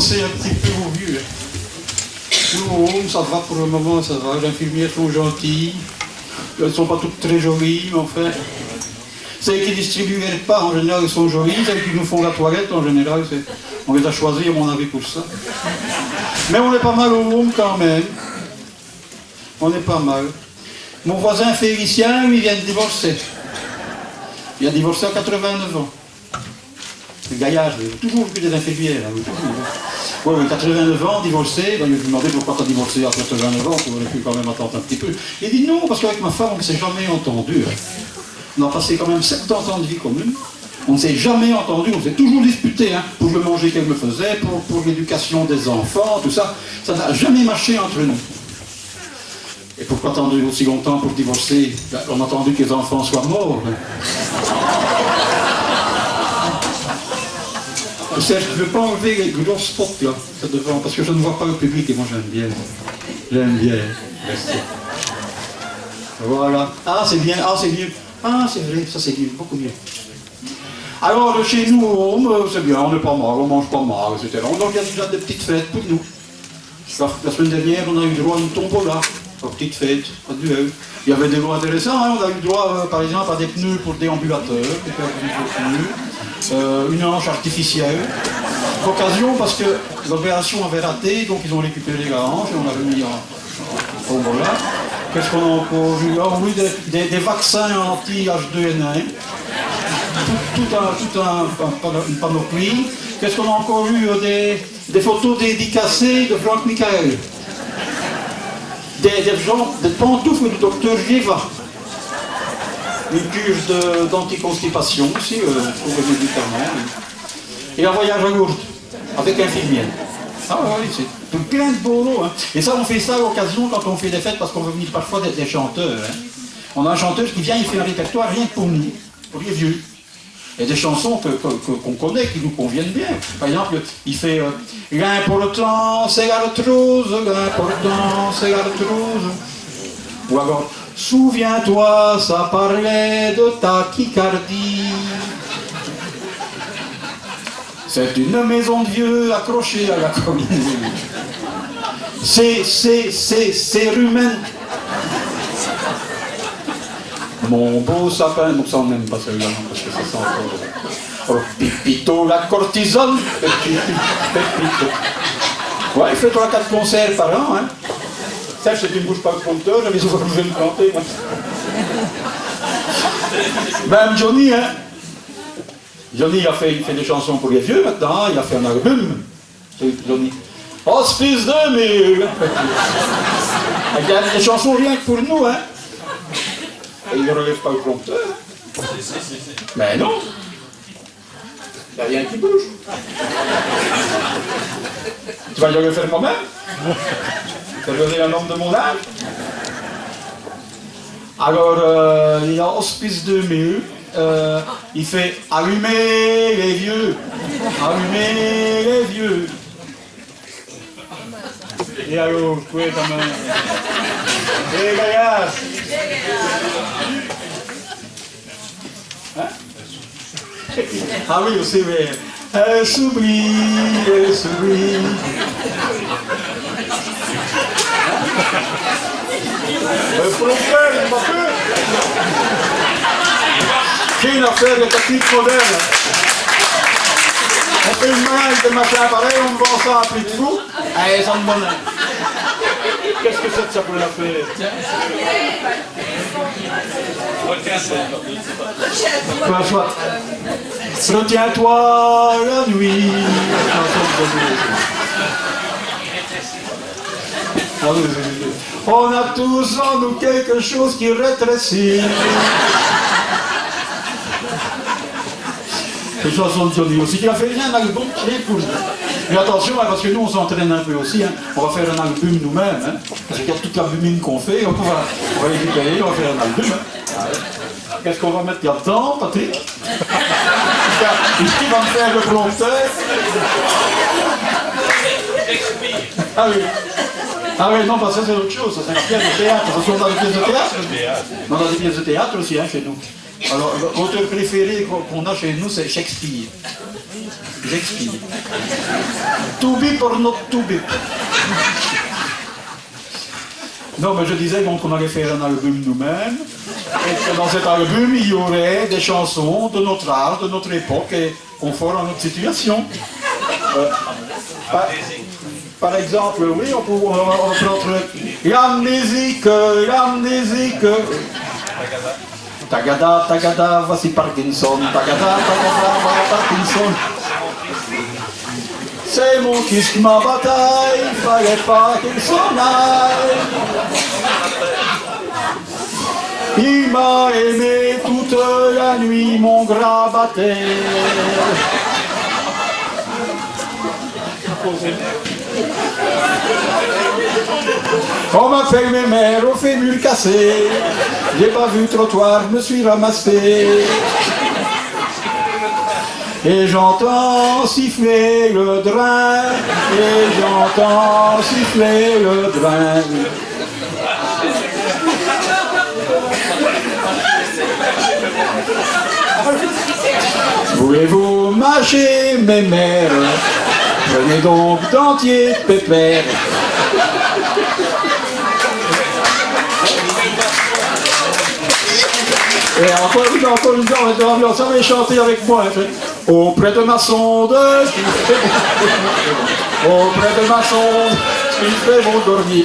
divorcer un petit peu aux vieux. Nous, ça va pour le moment, ça va. Les infirmières sont gentilles. Elles ne sont pas toutes très jolies, mais enfin. Celles qui distribuent les repas, en général, elles sont jolies. Celles qui nous font la toilette, en général, on les a choisies, à mon avis, pour ça. Mais on est pas mal au home quand même. On est pas mal. Mon voisin Félicien, lui, vient de divorcer. Il a divorcé à 89 ans. Le gaillard, toujours vu des infirmières. Oui, 89 ans, divorcé. Ben, je lui ai demandé pourquoi tu as divorcé à 89 ans, tu aurais pu quand même attendre un petit peu. Il dit non, parce qu'avec ma femme, on ne s'est jamais entendu. On a passé quand même 70 ans de vie commune. On ne s'est jamais entendu, on s'est toujours disputé pour le manger qu'elle me faisait, pour l'éducation des enfants, tout ça. Ça n'a jamais marché entre nous. Et pourquoi attendre aussi longtemps pour divorcer? On a attendu que les enfants soient morts. Serge, je ne veux pas enlever les gros spots là, devant, parce que je ne vois pas le public et moi j'aime bien. J'aime bien. Merci. Voilà. Ah, c'est bien. Ah, c'est mieux. Ah, c'est vrai, ça c'est mieux, beaucoup mieux. Alors, chez nous, c'est bien, on n'est pas mal, on mange pas mal, etc. On organise déjà des petites fêtes pour nous. La semaine dernière, on a eu droit à une tombola, une petite fête, un duel. Il y avait des lois intéressants, on a eu droit, par exemple, à des pneus pour déambulateurs, des pneus, une hanche artificielle. Occasion parce que l'opération avait raté, donc ils ont récupéré la hanche et on l'a remis en tombola. Qu'est-ce qu'on a encore vu? Ah oui, des vaccins anti-H2N1. Une panoplie. Qu'est-ce qu'on a encore eu? Des photos dédicacées de Franck Michael. Des pantoufles du docteur Gieva. Une cure d'anticonstipation aussi, pour les médicaments. Et un voyage à Lourdes, avec infirmière. Ah oui, c'est plein de beaux lots. Et ça, on fait ça à l'occasion quand on fait des fêtes, parce qu'on veut venir parfois des chanteurs. On a un chanteur qui vient, il fait un répertoire rien que pour nous, pour les vieux. Il y a des chansons qu'on connaît, qui nous conviennent bien. Par exemple, il fait l'important c'est l'arthrose, l'important c'est l'arthrose. Ou alors, souviens-toi, ça parlait de tachycardie. C'est une maison de vieux accrochée à la colline. C'est rumen. Mon beau sapin, donc ça on n'aime pas celui-là, parce que ça sent encore... Oh, Pipito, la cortisone, Pépito. Ouais, fais-toi 4 concerts par an, hein. Ça, si tu ne bouges pas le prompteur, j'avais souvent bougé le planter, moi. Même Johnny, hein. Johnny, il fait des chansons pour les vieux maintenant, il a fait un album. Johnny. Hospice 2000. Il y a des chansons rien que pour nous, hein. Et il ne relève pas le prompteur. Mais non. Il n'y a rien qui bouge. Tu vas le faire moi-même? Tu vas donner un homme de mon âge? Alors, il y a Hospice 2000. Il fait allumer les vieux. Allumer les vieux. Et alors, quoi ta main? Et gaillard. Hein? Ah oui, aussi, mais... Elle s'oublie, elle s'oublie. Pour le faire, il m'a fait. C'est une affaire de technique moderne. On fait une main de machin pareil, on vend ça à prix de fou. Allez, ça me donne. Qu'est-ce que c'est que ça pour la faire? Retiens-toi la nuit. On a tous en nous quelque chose qui rétrécit. C'est chanson de Johnny aussi, qui a fait un album qui est cool. Mais attention, parce que nous on s'entraîne un peu aussi, on va faire un album nous-mêmes, parce qu'il y a toute la bumine qu'on fait, on va récupérer, on va faire un album. Qu'est-ce qu'on va mettre là-dedans, Patrick? Ici, va me faire le prompteur. Ah oui. Ah oui, non, parce que ça c'est autre chose, ça c'est la pièce de théâtre. Parce qu'on a des pièces de théâtre. On a des pièces de théâtre aussi, chez nous. Alors, l'auteur préféré qu'on a chez nous, c'est Shakespeare. J'explique. To bip or not to bip. Non, mais je disais donc qu'on allait faire un album nous-mêmes, et que dans cet album, il y aurait des chansons de notre âge, de notre époque, et conforme à notre situation. Par exemple, oui, on peut prendre l'amnésique. Tagada, tagada, voici Parkinson. Tagada, tagada, voilà Parkinson. C'est mon kiss ma bataille, fallait pas qu'il s'en aille. Il m'a aimé toute la nuit, mon grabataire. On m'appelle mes mères au fémur cassé. J'ai pas vu le trottoir, me suis ramassé. Et j'entends siffler le drain, et j'entends siffler le drain. Voulez-vous mâcher mes mères? Prenez donc d'entiers pépères. Et encore une fois, ça va chanter avec moi. Auprès de ma sonde, auprès de ma sonde, il fait mon dormir.